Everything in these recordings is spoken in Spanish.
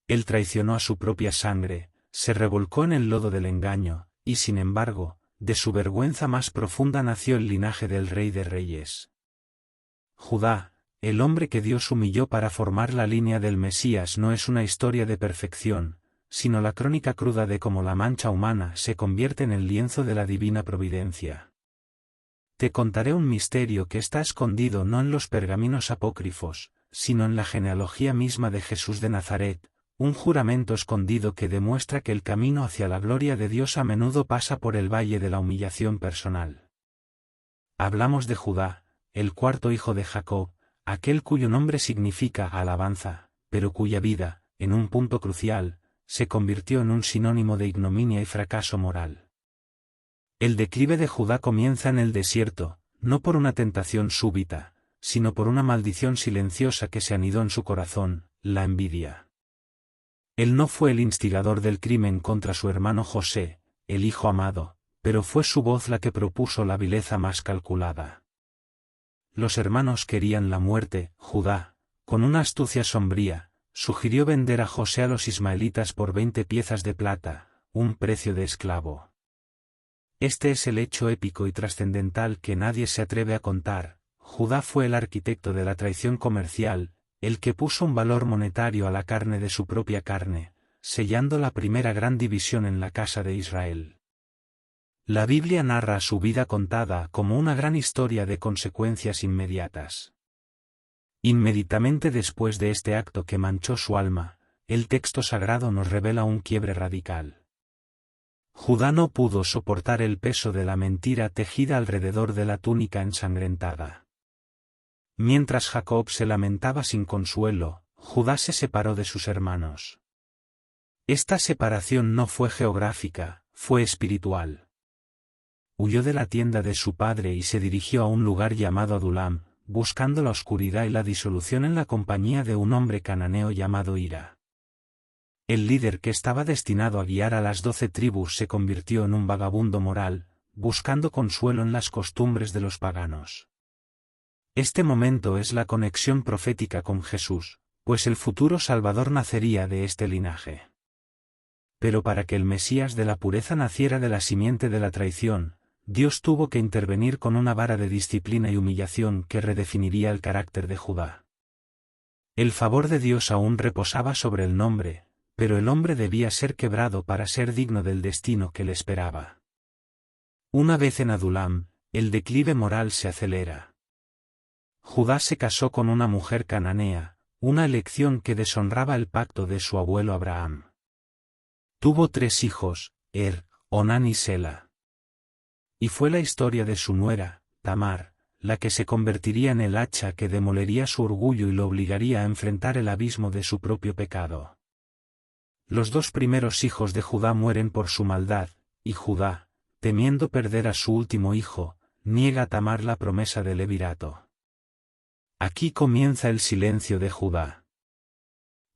Él traicionó a su propia sangre, se revolcó en el lodo del engaño, y sin embargo, de su vergüenza más profunda nació el linaje del Rey de Reyes. Judá, el hombre que Dios humilló para formar la línea del Mesías, no es una historia de perfección, sino la crónica cruda de cómo la mancha humana se convierte en el lienzo de la divina providencia. Te contaré un misterio que está escondido no en los pergaminos apócrifos, sino en la genealogía misma de Jesús de Nazaret, un juramento escondido que demuestra que el camino hacia la gloria de Dios a menudo pasa por el valle de la humillación personal. Hablamos de Judá, el cuarto hijo de Jacob, aquel cuyo nombre significa alabanza, pero cuya vida, en un punto crucial, se convirtió en un sinónimo de ignominia y fracaso moral. El declive de Judá comienza en el desierto, no por una tentación súbita, sino por una maldición silenciosa que se anidó en su corazón, la envidia. Él no fue el instigador del crimen contra su hermano José, el hijo amado, pero fue su voz la que propuso la vileza más calculada. Los hermanos querían la muerte. Judá, con una astucia sombría, sugirió vender a José a los ismaelitas por 20 piezas de plata, un precio de esclavo. Este es el hecho épico y trascendental que nadie se atreve a contar. Judá fue el arquitecto de la traición comercial, el que puso un valor monetario a la carne de su propia carne, sellando la primera gran división en la casa de Israel. La Biblia narra su vida contada como una gran historia de consecuencias inmediatas. Inmediatamente después de este acto que manchó su alma, el texto sagrado nos revela un quiebre radical. Judá no pudo soportar el peso de la mentira tejida alrededor de la túnica ensangrentada. Mientras Jacob se lamentaba sin consuelo, Judá se separó de sus hermanos. Esta separación no fue geográfica, fue espiritual. Huyó de la tienda de su padre y se dirigió a un lugar llamado Adulam, buscando la oscuridad y la disolución en la compañía de un hombre cananeo llamado Hira. El líder que estaba destinado a guiar a las 12 tribus se convirtió en un vagabundo moral, buscando consuelo en las costumbres de los paganos. Este momento es la conexión profética con Jesús, pues el futuro Salvador nacería de este linaje. Pero para que el Mesías de la pureza naciera de la simiente de la traición, Dios tuvo que intervenir con una vara de disciplina y humillación que redefiniría el carácter de Judá. El favor de Dios aún reposaba sobre el nombre, pero el hombre debía ser quebrado para ser digno del destino que le esperaba. Una vez en Adulam, el declive moral se acelera. Judá se casó con una mujer cananea, una elección que deshonraba el pacto de su abuelo Abraham. Tuvo 3 hijos, Onán y Sela. Y fue la historia de su nuera, Tamar, la que se convertiría en el hacha que demolería su orgullo y lo obligaría a enfrentar el abismo de su propio pecado. Los 2 primeros hijos de Judá mueren por su maldad, y Judá, temiendo perder a su último hijo, niega a Tamar la promesa del levirato. Aquí comienza el silencio de Judá.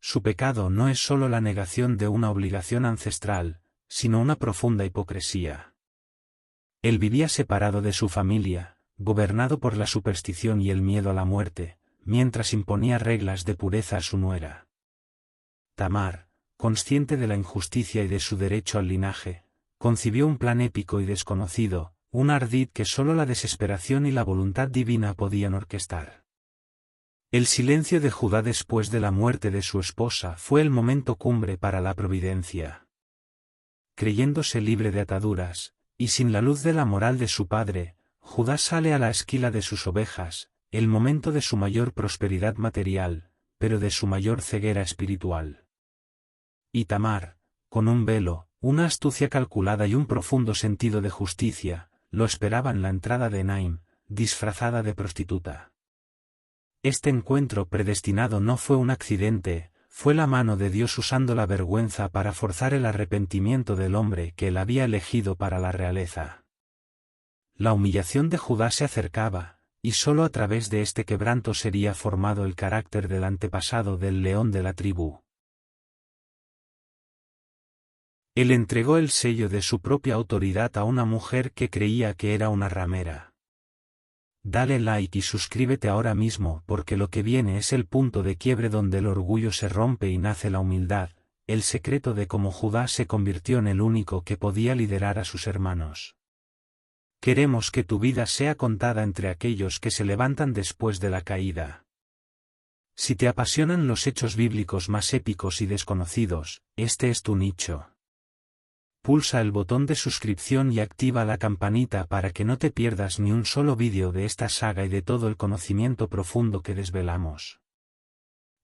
Su pecado no es solo la negación de una obligación ancestral, sino una profunda hipocresía. Él vivía separado de su familia, gobernado por la superstición y el miedo a la muerte, mientras imponía reglas de pureza a su nuera. Tamar, consciente de la injusticia y de su derecho al linaje, concibió un plan épico y desconocido, un ardid que solo la desesperación y la voluntad divina podían orquestar. El silencio de Judá después de la muerte de su esposa fue el momento cumbre para la providencia. Creyéndose libre de ataduras, y sin la luz de la moral de su padre, Judá sale a la esquila de sus ovejas, el momento de su mayor prosperidad material, pero de su mayor ceguera espiritual. Y Tamar, con un velo, una astucia calculada y un profundo sentido de justicia, lo esperaba en la entrada de Enaim, disfrazada de prostituta. Este encuentro predestinado no fue un accidente, fue la mano de Dios usando la vergüenza para forzar el arrepentimiento del hombre que él había elegido para la realeza. La humillación de Judá se acercaba, y sólo a través de este quebranto sería formado el carácter del antepasado del león de la tribu. Él entregó el sello de su propia autoridad a una mujer que creía que era una ramera. Dale like y suscríbete ahora mismo porque lo que viene es el punto de quiebre donde el orgullo se rompe y nace la humildad, el secreto de cómo Judá se convirtió en el único que podía liderar a sus hermanos. Queremos que tu vida sea contada entre aquellos que se levantan después de la caída. Si te apasionan los hechos bíblicos más épicos y desconocidos, este es tu nicho. Pulsa el botón de suscripción y activa la campanita para que no te pierdas ni un solo vídeo de esta saga y de todo el conocimiento profundo que desvelamos.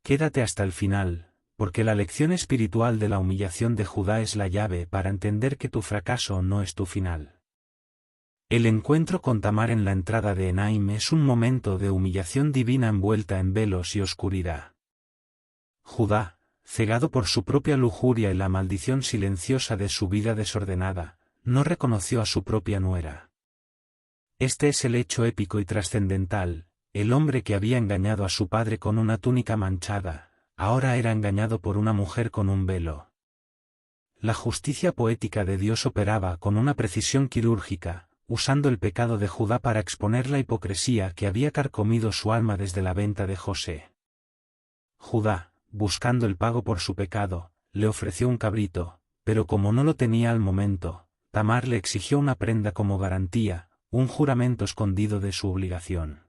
Quédate hasta el final, porque la lección espiritual de la humillación de Judá es la llave para entender que tu fracaso no es tu final. El encuentro con Tamar en la entrada de Enaim es un momento de humillación divina envuelta en velos y oscuridad. Judá, cegado por su propia lujuria y la maldición silenciosa de su vida desordenada, no reconoció a su propia nuera. Este es el hecho épico y trascendental: el hombre que había engañado a su padre con una túnica manchada, ahora era engañado por una mujer con un velo. La justicia poética de Dios operaba con una precisión quirúrgica, usando el pecado de Judá para exponer la hipocresía que había carcomido su alma desde la venta de José. Judá, buscando el pago por su pecado, le ofreció un cabrito, pero como no lo tenía al momento, Tamar le exigió una prenda como garantía, un juramento escondido de su obligación.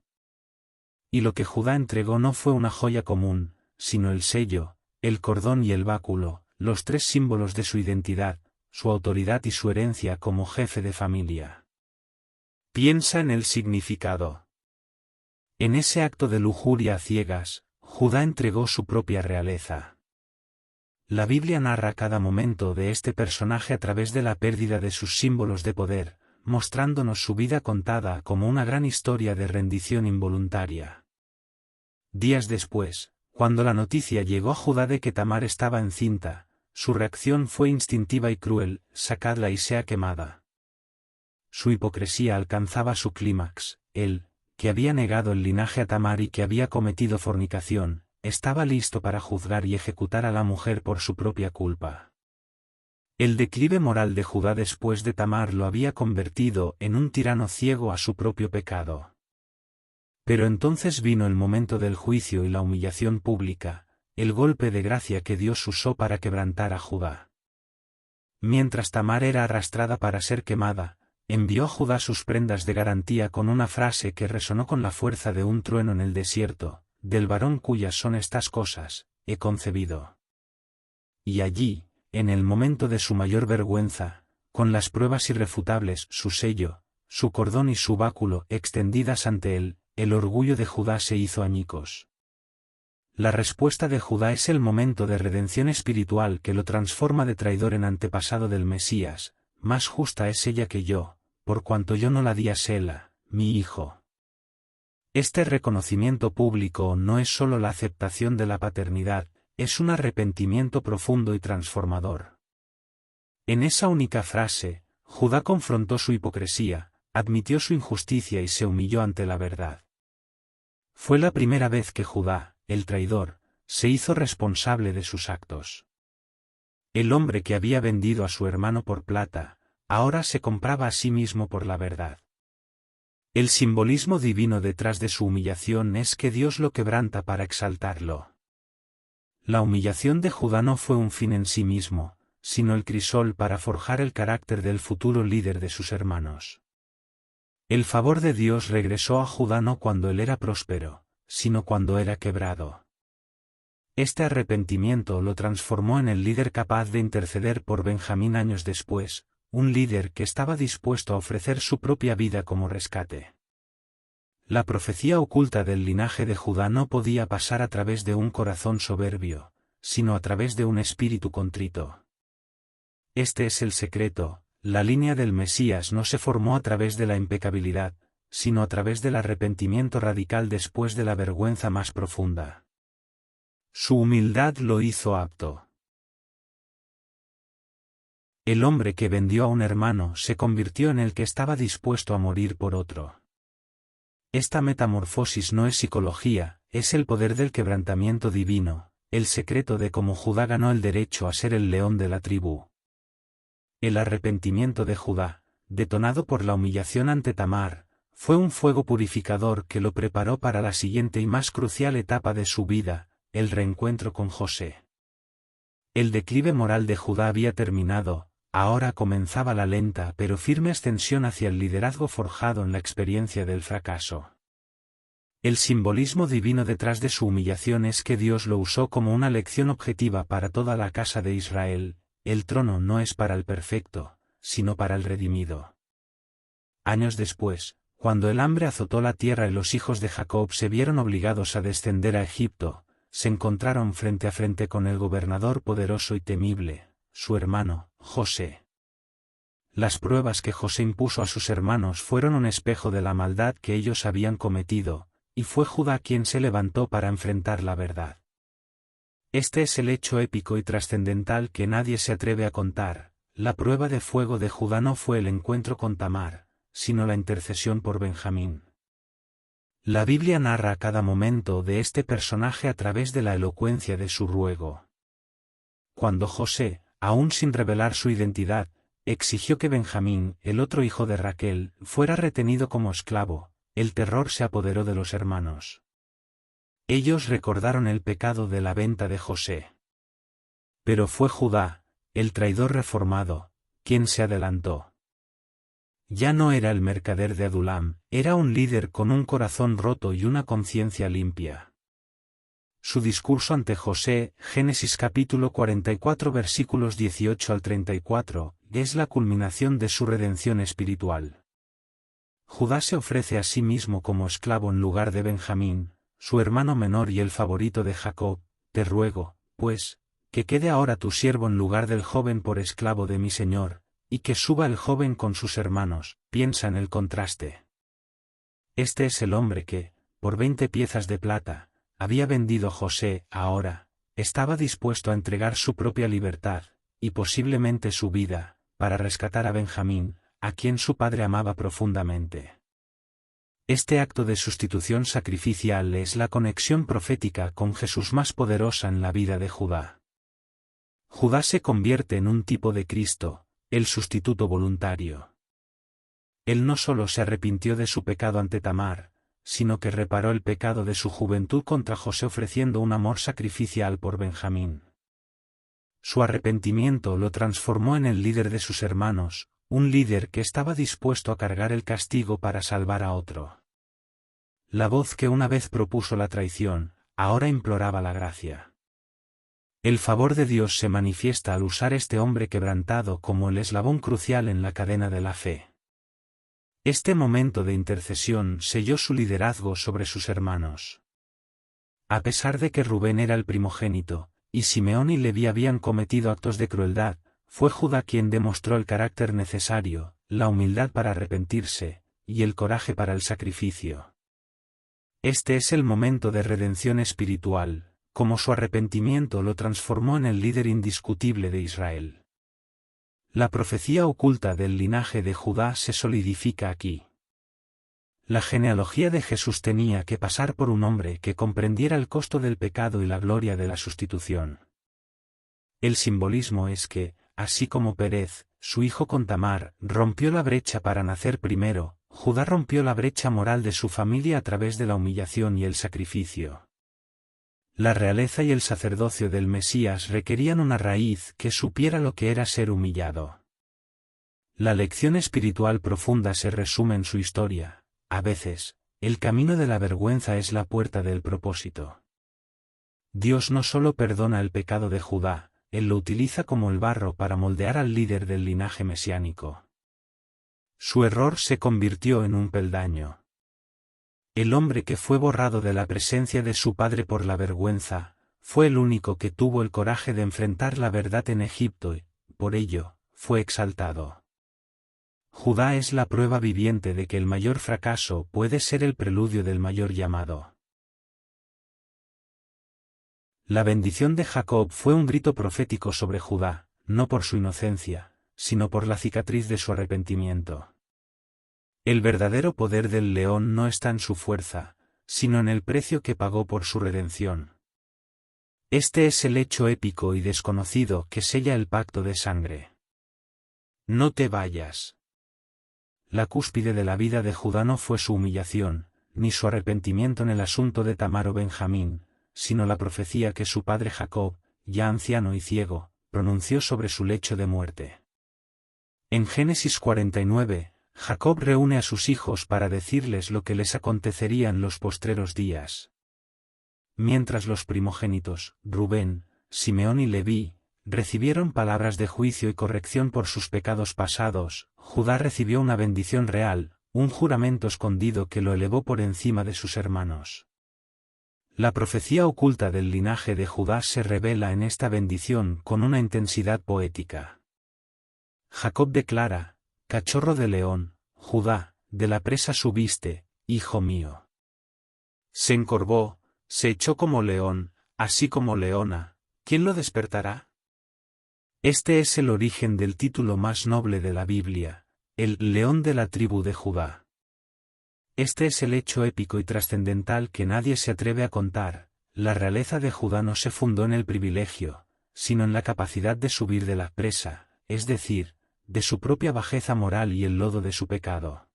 Y lo que Judá entregó no fue una joya común, sino el sello, el cordón y el báculo, los tres símbolos de su identidad, su autoridad y su herencia como jefe de familia. Piensa en el significado. En ese acto de lujuria a ciegas, Judá entregó su propia realeza. La Biblia narra cada momento de este personaje a través de la pérdida de sus símbolos de poder, mostrándonos su vida contada como una gran historia de rendición involuntaria. Días después, cuando la noticia llegó a Judá de que Tamar estaba encinta, su reacción fue instintiva y cruel: sacadla y sea quemada. Su hipocresía alcanzaba su clímax. Él, que había negado el linaje a Tamar y que había cometido fornicación, estaba listo para juzgar y ejecutar a la mujer por su propia culpa. El declive moral de Judá después de Tamar lo había convertido en un tirano ciego a su propio pecado. Pero entonces vino el momento del juicio y la humillación pública, el golpe de gracia que Dios usó para quebrantar a Judá. Mientras Tamar era arrastrada para ser quemada, envió a Judá sus prendas de garantía con una frase que resonó con la fuerza de un trueno en el desierto: del varón cuyas son estas cosas, he concebido. Y allí, en el momento de su mayor vergüenza, con las pruebas irrefutables, su sello, su cordón y su báculo extendidas ante él, el orgullo de Judá se hizo añicos. La respuesta de Judá es el momento de redención espiritual que lo transforma de traidor en antepasado del Mesías: más justa es ella que yo, por cuanto yo no la di a Sela, mi hijo. Este reconocimiento público no es solo la aceptación de la paternidad, es un arrepentimiento profundo y transformador. En esa única frase, Judá confrontó su hipocresía, admitió su injusticia y se humilló ante la verdad. Fue la primera vez que Judá, el traidor, se hizo responsable de sus actos. El hombre que había vendido a su hermano por plata, ahora se compraba a sí mismo por la verdad. El simbolismo divino detrás de su humillación es que Dios lo quebranta para exaltarlo. La humillación de Judá no fue un fin en sí mismo, sino el crisol para forjar el carácter del futuro líder de sus hermanos. El favor de Dios regresó a Judá no cuando él era próspero, sino cuando era quebrado. Este arrepentimiento lo transformó en el líder capaz de interceder por Benjamín años después, un líder que estaba dispuesto a ofrecer su propia vida como rescate. La profecía oculta del linaje de Judá no podía pasar a través de un corazón soberbio, sino a través de un espíritu contrito. Este es el secreto: la línea del Mesías no se formó a través de la impecabilidad, sino a través del arrepentimiento radical después de la vergüenza más profunda. Su humildad lo hizo apto. El hombre que vendió a un hermano se convirtió en el que estaba dispuesto a morir por otro. Esta metamorfosis no es psicología, es el poder del quebrantamiento divino, el secreto de cómo Judá ganó el derecho a ser el león de la tribu. El arrepentimiento de Judá, detonado por la humillación ante Tamar, fue un fuego purificador que lo preparó para la siguiente y más crucial etapa de su vida: el reencuentro con José. El declive moral de Judá había terminado, ahora comenzaba la lenta pero firme ascensión hacia el liderazgo forjado en la experiencia del fracaso. El simbolismo divino detrás de su humillación es que Dios lo usó como una lección objetiva para toda la casa de Israel: el trono no es para el perfecto, sino para el redimido. Años después, cuando el hambre azotó la tierra y los hijos de Jacob se vieron obligados a descender a Egipto, se encontraron frente a frente con el gobernador poderoso y temible, su hermano, José. Las pruebas que José impuso a sus hermanos fueron un espejo de la maldad que ellos habían cometido, y fue Judá quien se levantó para enfrentar la verdad. Este es el hecho épico y trascendental que nadie se atreve a contar: la prueba de fuego de Judá no fue el encuentro con Tamar, sino la intercesión por Benjamín. La Biblia narra cada momento de este personaje a través de la elocuencia de su ruego. Cuando José, aún sin revelar su identidad, exigió que Benjamín, el otro hijo de Raquel, fuera retenido como esclavo, el terror se apoderó de los hermanos. Ellos recordaron el pecado de la venta de José. Pero fue Judá, el traidor reformado, quien se adelantó. Ya no era el mercader de Adulam, era un líder con un corazón roto y una conciencia limpia. Su discurso ante José, Génesis capítulo 44 versículos 18 al 34, es la culminación de su redención espiritual. Judá se ofrece a sí mismo como esclavo en lugar de Benjamín, su hermano menor y el favorito de Jacob. Te ruego, pues, que quede ahora tu siervo en lugar del joven por esclavo de mi señor, y que suba el joven con sus hermanos. Piensa en el contraste. Este es el hombre que, por 20 piezas de plata, había vendido José. Ahora, estaba dispuesto a entregar su propia libertad, y posiblemente su vida, para rescatar a Benjamín, a quien su padre amaba profundamente. Este acto de sustitución sacrificial es la conexión profética con Jesús más poderosa en la vida de Judá. Judá se convierte en un tipo de Cristo, el sustituto voluntario. Él no solo se arrepintió de su pecado ante Tamar, sino que reparó el pecado de su juventud contra José ofreciendo un amor sacrificial por Benjamín. Su arrepentimiento lo transformó en el líder de sus hermanos, un líder que estaba dispuesto a cargar el castigo para salvar a otro. La voz que una vez propuso la traición, ahora imploraba la gracia. El favor de Dios se manifiesta al usar este hombre quebrantado como el eslabón crucial en la cadena de la fe. Este momento de intercesión selló su liderazgo sobre sus hermanos. A pesar de que Rubén era el primogénito, y Simeón y Leví habían cometido actos de crueldad, fue Judá quien demostró el carácter necesario, la humildad para arrepentirse, y el coraje para el sacrificio. Este es el momento de redención espiritual, como su arrepentimiento lo transformó en el líder indiscutible de Israel. La profecía oculta del linaje de Judá se solidifica aquí. La genealogía de Jesús tenía que pasar por un hombre que comprendiera el costo del pecado y la gloria de la sustitución. El simbolismo es que, así como Pérez, su hijo con Tamar, rompió la brecha para nacer primero, Judá rompió la brecha moral de su familia a través de la humillación y el sacrificio. La realeza y el sacerdocio del Mesías requerían una raíz que supiera lo que era ser humillado. La lección espiritual profunda se resume en su historia: a veces, el camino de la vergüenza es la puerta del propósito. Dios no solo perdona el pecado de Judá, Él lo utiliza como el barro para moldear al líder del linaje mesiánico. Su error se convirtió en un peldaño. El hombre que fue borrado de la presencia de su padre por la vergüenza, fue el único que tuvo el coraje de enfrentar la verdad en Egipto y, por ello, fue exaltado. Judá es la prueba viviente de que el mayor fracaso puede ser el preludio del mayor llamado. La bendición de Jacob fue un grito profético sobre Judá, no por su inocencia, sino por la cicatriz de su arrepentimiento. El verdadero poder del león no está en su fuerza, sino en el precio que pagó por su redención. Este es el hecho épico y desconocido que sella el pacto de sangre. No te vayas. La cúspide de la vida de Judá no fue su humillación, ni su arrepentimiento en el asunto de Tamar o Benjamín, sino la profecía que su padre Jacob, ya anciano y ciego, pronunció sobre su lecho de muerte. En Génesis 49, Jacob reúne a sus hijos para decirles lo que les acontecería en los postreros días. Mientras los primogénitos, Rubén, Simeón y Leví, recibieron palabras de juicio y corrección por sus pecados pasados, Judá recibió una bendición real, un juramento escondido que lo elevó por encima de sus hermanos. La profecía oculta del linaje de Judá se revela en esta bendición con una intensidad poética. Jacob declara: cachorro de león, Judá, de la presa subiste, hijo mío. Se encorvó, se echó como león, así como leona, ¿quién lo despertará? Este es el origen del título más noble de la Biblia, el león de la tribu de Judá. Este es el hecho épico y trascendental que nadie se atreve a contar. La realeza de Judá no se fundó en el privilegio, sino en la capacidad de subir de la presa, es decir, de su propia bajeza moral y el lodo de su pecado.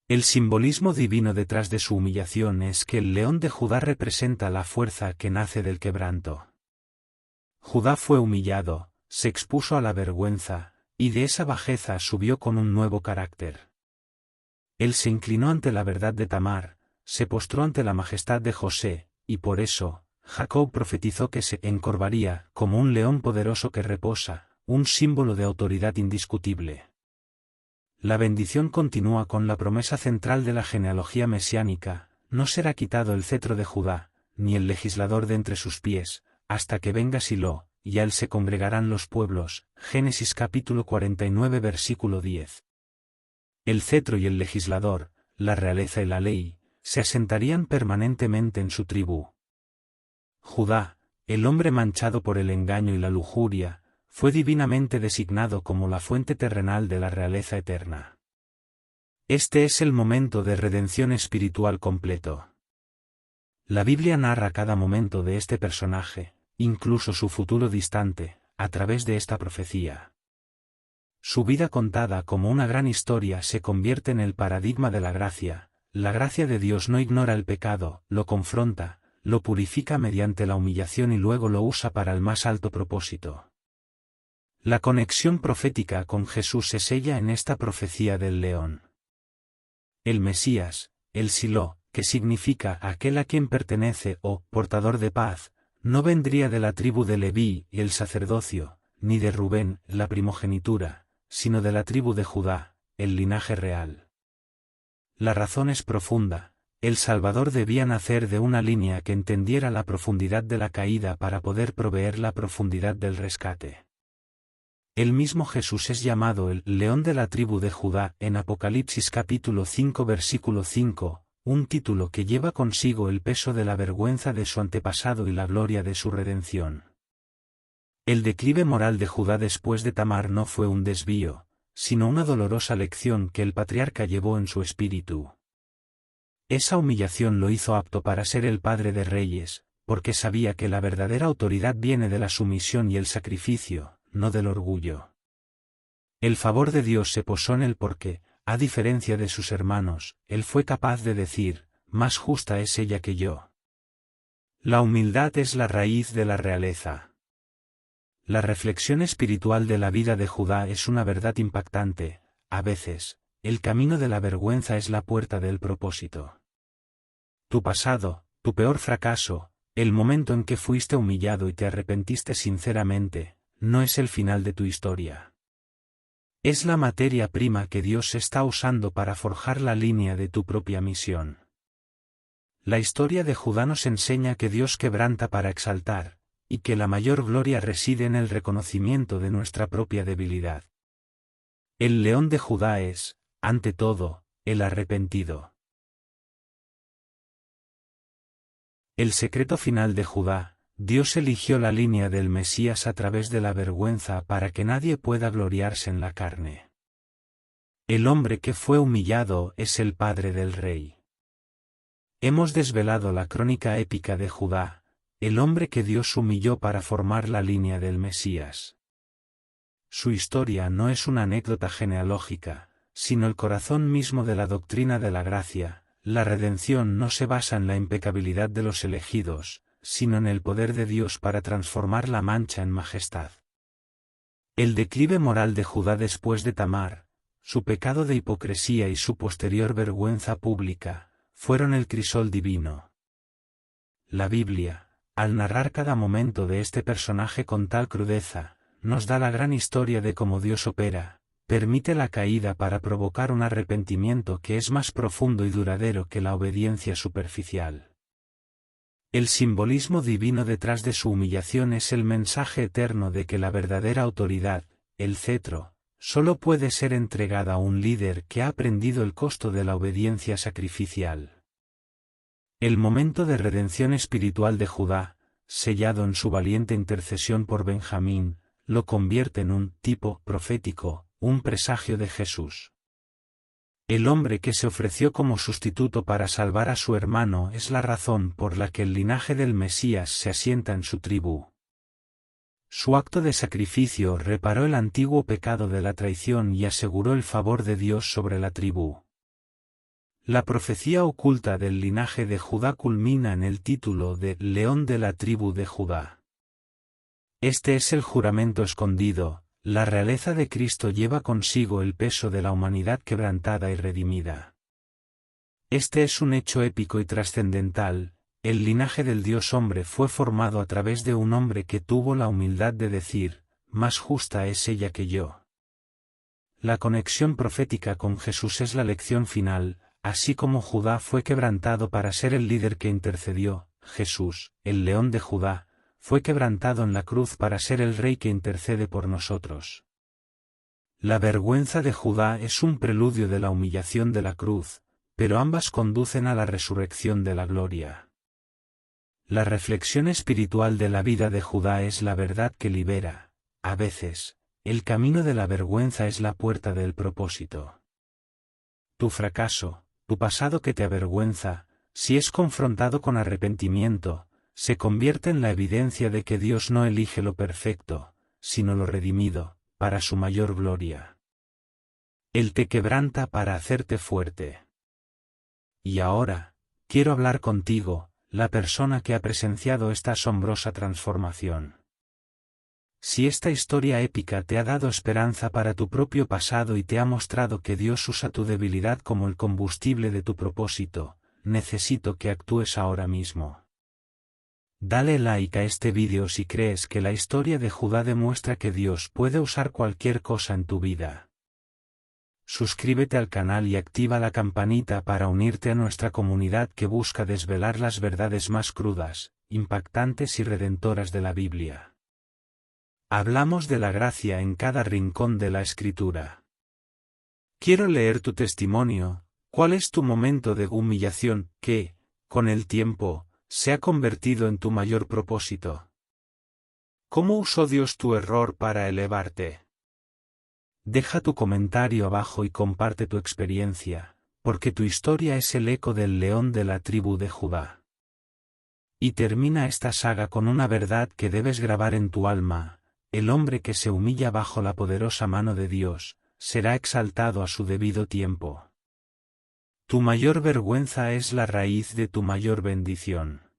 El simbolismo divino detrás de su humillación es que el león de Judá representa la fuerza que nace del quebranto. Judá fue humillado, se expuso a la vergüenza, y de esa bajeza subió con un nuevo carácter. Él se inclinó ante la verdad de Tamar, se postró ante la majestad de José, y por eso, Jacob profetizó que se encorvaría como un león poderoso que reposa, un símbolo de autoridad indiscutible. La bendición continúa con la promesa central de la genealogía mesiánica: no será quitado el cetro de Judá, ni el legislador de entre sus pies, hasta que venga Silo, y a él se congregarán los pueblos. Génesis capítulo 49 versículo 10. El cetro y el legislador, la realeza y la ley, se asentarían permanentemente en su tribu. Judá, el hombre manchado por el engaño y la lujuria, fue divinamente designado como la fuente terrenal de la realeza eterna. Este es el momento de redención espiritual completo. La Biblia narra cada momento de este personaje, incluso su futuro distante, a través de esta profecía. Su vida contada como una gran historia se convierte en el paradigma de la gracia. La gracia de Dios no ignora el pecado, lo confronta, lo purifica mediante la humillación y luego lo usa para el más alto propósito. La conexión profética con Jesús se sella en esta profecía del león. El Mesías, el Silo, que significa aquel a quien pertenece o portador de paz, no vendría de la tribu de Leví y el sacerdocio, ni de Rubén, la primogenitura, sino de la tribu de Judá, el linaje real. La razón es profunda: el Salvador debía nacer de una línea que entendiera la profundidad de la caída para poder proveer la profundidad del rescate. El mismo Jesús es llamado el León de la tribu de Judá en Apocalipsis capítulo 5 versículo 5, un título que lleva consigo el peso de la vergüenza de su antepasado y la gloria de su redención. El declive moral de Judá después de Tamar no fue un desvío, sino una dolorosa lección que el patriarca llevó en su espíritu. Esa humillación lo hizo apto para ser el padre de reyes, porque sabía que la verdadera autoridad viene de la sumisión y el sacrificio, no del orgullo. El favor de Dios se posó en él porque, a diferencia de sus hermanos, él fue capaz de decir: más justa es ella que yo. La humildad es la raíz de la realeza. La reflexión espiritual de la vida de Judá es una verdad impactante. A veces, el camino de la vergüenza es la puerta del propósito. Tu pasado, tu peor fracaso, el momento en que fuiste humillado y te arrepentiste sinceramente, no es el final de tu historia. Es la materia prima que Dios está usando para forjar la línea de tu propia misión. La historia de Judá nos enseña que Dios quebranta para exaltar, y que la mayor gloria reside en el reconocimiento de nuestra propia debilidad. El león de Judá es, ante todo, el arrepentido. El secreto final de Judá: Dios eligió la línea del Mesías a través de la vergüenza para que nadie pueda gloriarse en la carne. El hombre que fue humillado es el padre del rey. Hemos desvelado la crónica épica de Judá, el hombre que Dios humilló para formar la línea del Mesías. Su historia no es una anécdota genealógica, sino el corazón mismo de la doctrina de la gracia. La redención no se basa en la impecabilidad de los elegidos, sino en el poder de Dios para transformar la mancha en majestad. El declive moral de Judá después de Tamar, su pecado de hipocresía y su posterior vergüenza pública, fueron el crisol divino. La Biblia, al narrar cada momento de este personaje con tal crudeza, nos da la gran historia de cómo Dios opera, permite la caída para provocar un arrepentimiento que es más profundo y duradero que la obediencia superficial. El simbolismo divino detrás de su humillación es el mensaje eterno de que la verdadera autoridad, el cetro, solo puede ser entregada a un líder que ha aprendido el costo de la obediencia sacrificial. El momento de redención espiritual de Judá, sellado en su valiente intercesión por Benjamín, lo convierte en un tipo profético, un presagio de Jesús. El hombre que se ofreció como sustituto para salvar a su hermano es la razón por la que el linaje del Mesías se asienta en su tribu. Su acto de sacrificio reparó el antiguo pecado de la traición y aseguró el favor de Dios sobre la tribu. La profecía oculta del linaje de Judá culmina en el título de León de la tribu de Judá. Este es el juramento escondido. La realeza de Cristo lleva consigo el peso de la humanidad quebrantada y redimida. Este es un hecho épico y trascendental. El linaje del Dios hombre fue formado a través de un hombre que tuvo la humildad de decir, más justa es ella que yo. La conexión profética con Jesús es la lección final, así como Judá fue quebrantado para ser el líder que intercedió, Jesús, el león de Judá, fue quebrantado en la cruz para ser el rey que intercede por nosotros. La vergüenza de Judá es un preludio de la humillación de la cruz, pero ambas conducen a la resurrección de la gloria. La reflexión espiritual de la vida de Judá es la verdad que libera. A veces, el camino de la vergüenza es la puerta del propósito. Tu fracaso, tu pasado que te avergüenza, si es confrontado con arrepentimiento, se convierte en la evidencia de que Dios no elige lo perfecto, sino lo redimido, para su mayor gloria. Él te quebranta para hacerte fuerte. Y ahora, quiero hablar contigo, la persona que ha presenciado esta asombrosa transformación. Si esta historia épica te ha dado esperanza para tu propio pasado y te ha mostrado que Dios usa tu debilidad como el combustible de tu propósito, necesito que actúes ahora mismo. Dale like a este vídeo si crees que la historia de Judá demuestra que Dios puede usar cualquier cosa en tu vida. Suscríbete al canal y activa la campanita para unirte a nuestra comunidad que busca desvelar las verdades más crudas, impactantes y redentoras de la Biblia. Hablamos de la gracia en cada rincón de la Escritura. Quiero leer tu testimonio. ¿Cuál es tu momento de humillación que, con el tiempo, se ha convertido en tu mayor propósito? ¿Cómo usó Dios tu error para elevarte? Deja tu comentario abajo y comparte tu experiencia, porque tu historia es el eco del león de la tribu de Judá. Y termina esta saga con una verdad que debes grabar en tu alma: el hombre que se humilla bajo la poderosa mano de Dios, será exaltado a su debido tiempo. Tu mayor vergüenza es la raíz de tu mayor bendición.